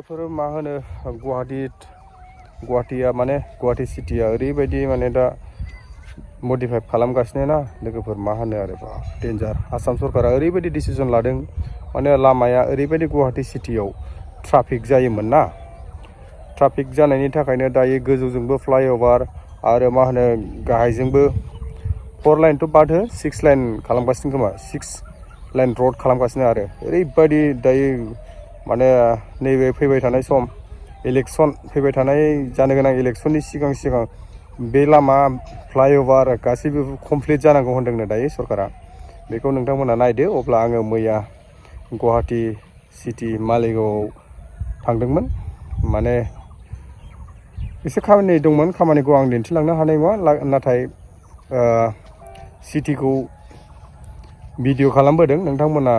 लोगोफोर मा होनो गुवाहाटिया माने गुवाहाटि सिटिया ओरैबायदि माने दा मडिफाइ खालामगासिनो ना लोगोफोर मा होनो आरो डेन्जार आसाम सरकारा ओरैबायदि डिसिजन लादों माने लामाया ओरैबायदि गुवाहाटि सिटियाव ट्राफिक जायोमोन ना ट्राफिक जानायनि थाखायनो दायो गोजौजोंबो फ्लाइअभार आरो मा होनो गाहायजोंबो 4 लाइन बाद हो 6 लाइन खालामगासिनो खोमा 6 लाइन रड खालामगासिनो आरो ओरैबायदि दायो माने नैबे फैबाय थानाय सम इलेक्सन फैबाय थानाय जानो गोनां इलेक्सननि सिगां बे लामा फ्लाइअभार गासैबो कमप्लिट जानांगौ होनदोंनो दायो सरकारा बेखौ नोंथांमोना नायदो अब्ला आङो मैया गुवाहाटि सिटि मालिगावआव थांदोंमोन माने एसे खामानि दंमोन खामानिखौ आं दिन्थिलांनो हानाय नङा नाथाय सिटिखौ भिडिअ खालामबोदों नोंथांमोना